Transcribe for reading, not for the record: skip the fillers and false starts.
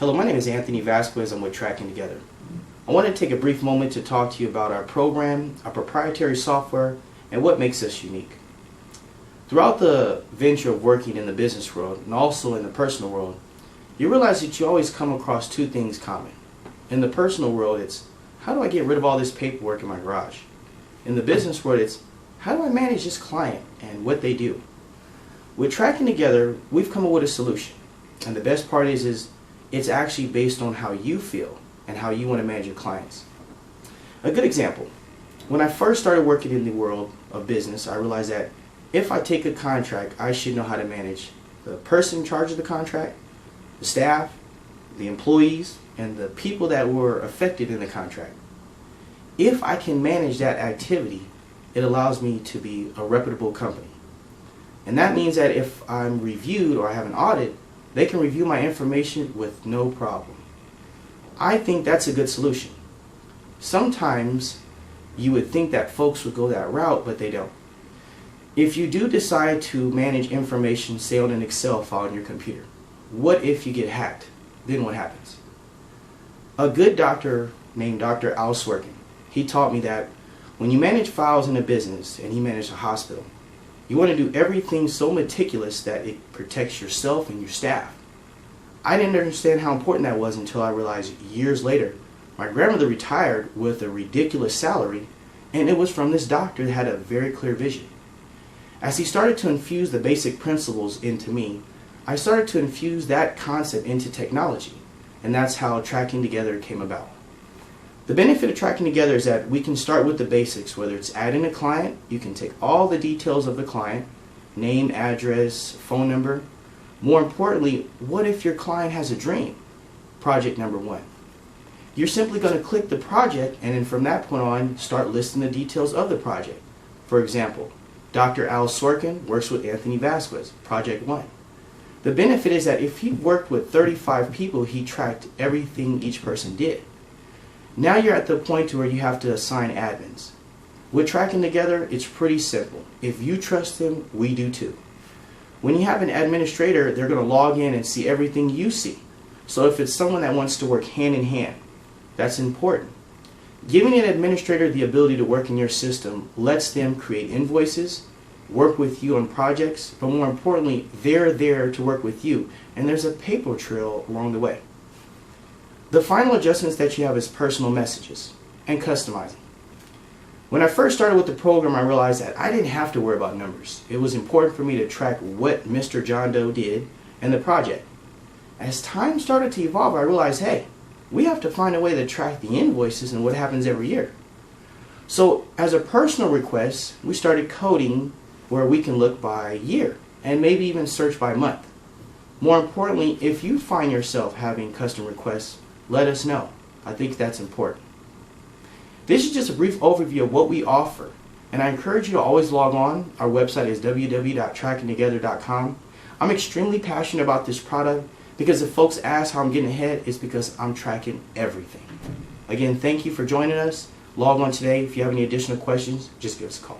Hello, my name is Anthony Vasquez. I'm with Tracking Together. I want to take a brief moment to talk to you about our program, our proprietary software, and what makes us unique. Throughout the venture of working in the business world and also in the personal world, you realize that you always come across two things common. In the personal world, it's how do I get rid of all this paperwork in my garage? In the business world, it's how do I manage this client and what they do? With Tracking Together, we've come up with a solution. And the best part is it's actually based on how you feel and how you want to manage your clients. A good example, when I first started working in the world of business, I realized that if I take a contract, I should know how to manage the person in charge of the contract, the staff, the employees, and the people that were affected in the contract. If I can manage that activity, it allows me to be a reputable company. And that means that if I'm reviewed or I have an audit, they can review my information with no problem. I think that's a good solution. Sometimes you would think that folks would go that route, but they don't. If you do decide to manage information, say on an Excel file on your computer, what if you get hacked? Then what happens? A good doctor named Dr. Al Swerkin, he taught me that when you manage files in a business, and he managed a hospital, you want to do everything so meticulous that it protects yourself and your staff. I didn't understand how important that was until I realized years later my grandmother retired with a ridiculous salary, and it was from this doctor that had a very clear vision. As he started to infuse the basic principles into me, I started to infuse that concept into technology, and that's how Tracking Together came about. The benefit of Tracking Together is that we can start with the basics. Whether it's adding a client, you can take all the details of the client, name, address, phone number. More importantly, what if your client has a dream? Project number 1. You're simply going to click the project, and then from that point on, start listing the details of the project. For example, Dr. Al Swerkin works with Anthony Vasquez, Project 1. The benefit is that if he worked with 35 people, he tracked everything each person did. Now you're at the point to where you have to assign admins. With Tracking Together, it's pretty simple. If you trust him, we do too. When you have an administrator, they're going to log in and see everything you see. So if it's someone that wants to work hand in hand, that's important. Giving an administrator the ability to work in your system lets them create invoices, work with you on projects, but more importantly, they're there to work with you, and there's a paper trail along the way. The final adjustments that you have is personal messages and customizing. When I first started with the program, I realized that I didn't have to worry about numbers. It was important for me to track what Mr. John Doe did and the project. As time started to evolve, I realized, hey, we have to find a way to track the invoices and what happens every year. So as a personal request, we started coding where we can look by year and maybe even search by month. More importantly, if you find yourself having custom requests, let us know. I think that's important. This is just a brief overview of what we offer, and I encourage you to always log on. Our website is www.trackingtogether.com. I'm extremely passionate about this product because if folks ask how I'm getting ahead, it's because I'm tracking everything. Again, thank you for joining us. Log on today. If you have any additional questions, just give us a call.